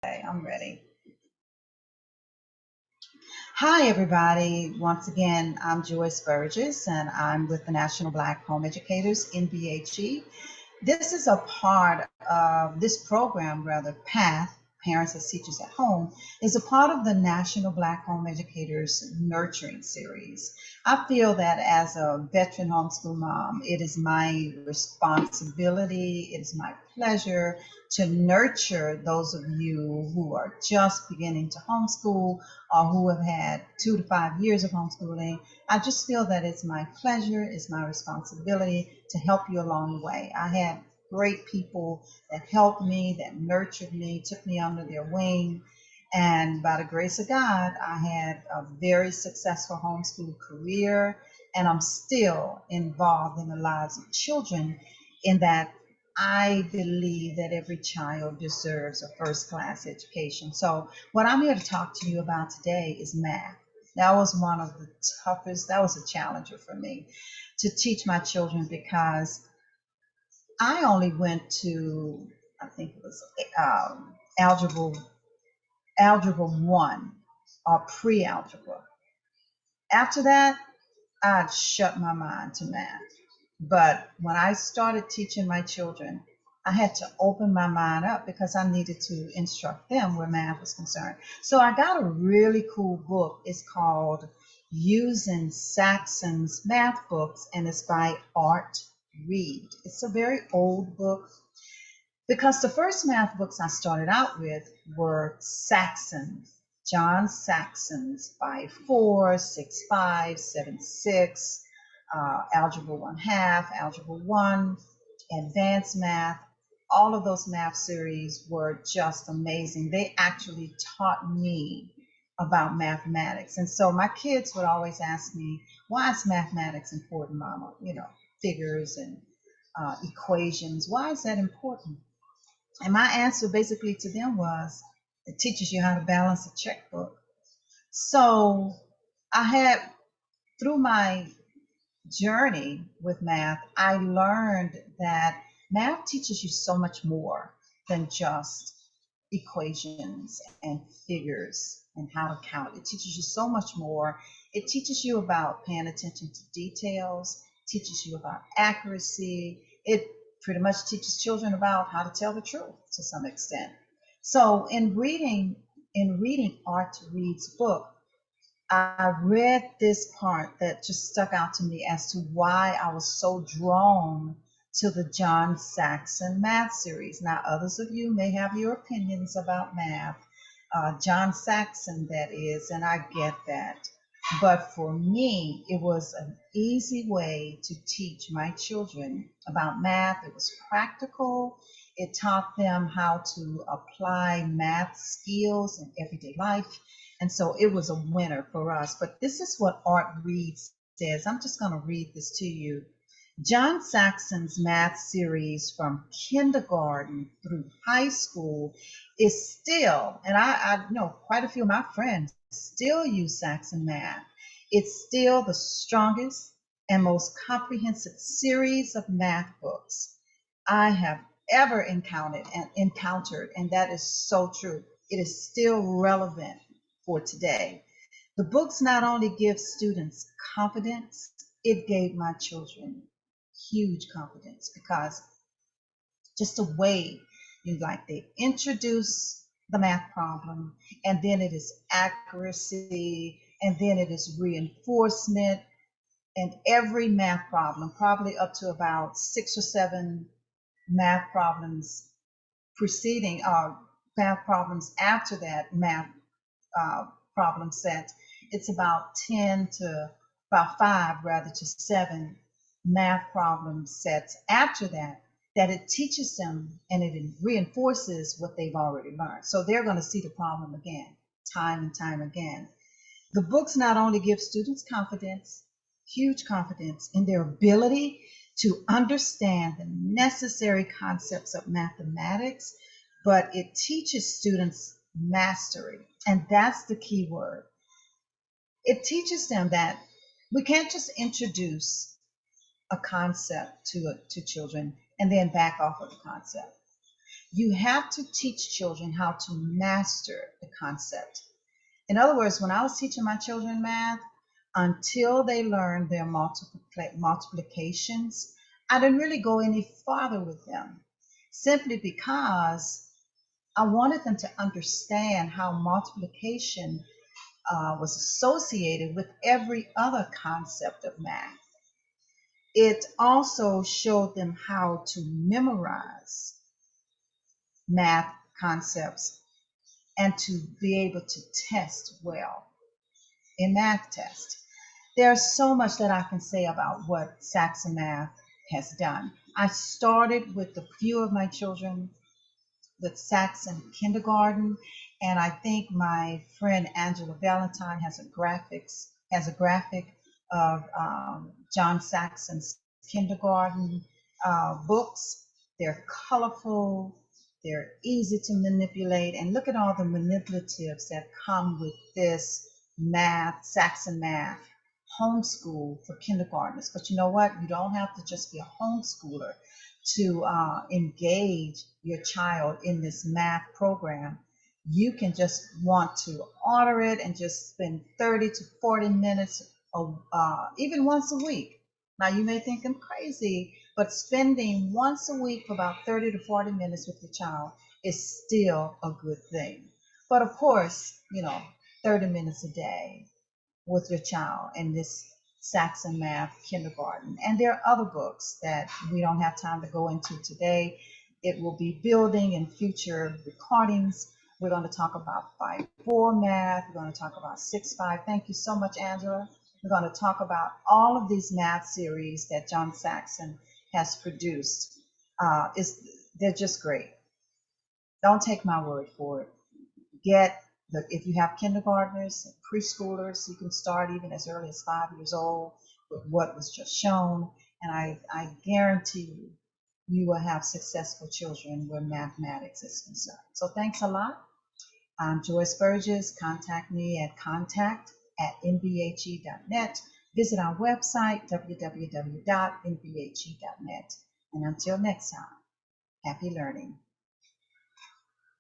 Okay, I'm ready. Hi, everybody. Once again, I'm Joyce Burgess, and I'm with the National Black Home Educators, NBHE. This is a part of this program, rather, PATH, Parents as Teachers at Home, is a part of the National Black Home Educators Nurturing Series. I feel that as a veteran homeschool mom, it is my responsibility, it is my pleasure to nurture those of you who are just beginning to homeschool or who have had 2 to 5 years of homeschooling. I just feel that it's my pleasure, it's my responsibility to help you along the way. I had great people that helped me, that nurtured me, took me under their wing. And by the grace of God, I had a very successful homeschool career, and I'm still involved in the lives of children in that I believe that every child deserves a first class education. So, what I'm here to talk to you about today is math. That was one of the toughest, that was a challenger for me to teach my children because I only went to, I think it was algebra, algebra one or pre-algebra. After that, I'd shut my mind to math. But when I started teaching my children, I had to open my mind up because I needed to instruct them where math was concerned. So I got a really cool book. It's called Using Saxon's Math Books, and it's by Art Reed. It's a very old book because the first math books I started out with were Saxon, John Saxon's 5-4, 6-5, 7-6, Algebra 1/2, Algebra 1, Advanced Math. All of those math series were just amazing. They actually taught me about mathematics. And so my kids would always ask me, why is mathematics important, Mama? Figures and equations. Why is that important? And my answer basically to them was, it teaches you how to balance a checkbook. So I had, through my journey with math, I learned that math teaches you so much more than just equations and figures and how to count. It teaches you so much more. It teaches you about paying attention to details, teaches you about accuracy. It pretty much teaches children about how to tell the truth to some extent. So in reading Art Reed's book, I read this part that just stuck out to me as to why I was so drawn to the John Saxon math series. Now, others of you may have your opinions about math, John Saxon, that is, and I get that. But for me, it was an easy way to teach my children about math. It was practical. It taught them how to apply math skills in everyday life. And so it was a winner for us. But this is what Art Reed says. I'm just going to read this to you. John Saxon's math series from kindergarten through high school is still, and I know quite a few of my friends still use Saxon math. It's still the strongest and most comprehensive series of math books I have ever encountered, and that is so true. It is still relevant for today. The books not only give students confidence, it gave my children huge confidence because just the way they introduce the math problem, and then it is accuracy, and then it is reinforcement, and every math problem, probably up to about 6 or 7 math problems preceding math problems after that math uh, problem set, it's about 10 to about 5, rather, to 7 math problem sets after that, that it teaches them and it reinforces what they've already learned. So they're going to see the problem again, time and time again. The books not only give students confidence, huge confidence in their ability to understand the necessary concepts of mathematics, but it teaches students mastery. And that's the key word. It teaches them that we can't just introduce a concept to children and then back off of the concept. You have to teach children how to master the concept. In other words, when I was teaching my children math, until they learned their multiplications, I didn't really go any farther with them, simply because I wanted them to understand how multiplication was associated with every other concept of math. It also showed them how to memorize math concepts and to be able to test well in math tests. There's so much that I can say about what Saxon Math has done. I started with a few of my children with Saxon kindergarten, and I think my friend Angela Valentine has a graphic of John Saxon's kindergarten books. They're colorful, they're easy to manipulate, and look at all the manipulatives that come with this math, Saxon Math homeschool for kindergartners. But you know what? You don't have to just be a homeschooler to engage your child in this math program. You can just want to order it and just spend 30 to 40 minutes, even once a week. Now, you may think I'm crazy, but spending once a week for about 30 to 40 minutes with your child is still a good thing. But of course, 30 minutes a day with your child in this Saxon Math kindergarten. And there are other books that we don't have time to go into today. It will be building in future recordings. We're going to talk about 5-4 math. We're going to talk about 6-5. Thank you so much, Angela. We're going to talk about all of these math series that John Saxon has produced. They're just great. Don't take my word for it. If you have kindergartners and preschoolers, you can start even as early as 5 years old with what was just shown. And I guarantee you will have successful children where mathematics is concerned. So thanks a lot. I'm Joyce Burgess. Contact me at contact@nbhe.net. Visit our website, www.nbhe.net. And until next time, happy learning.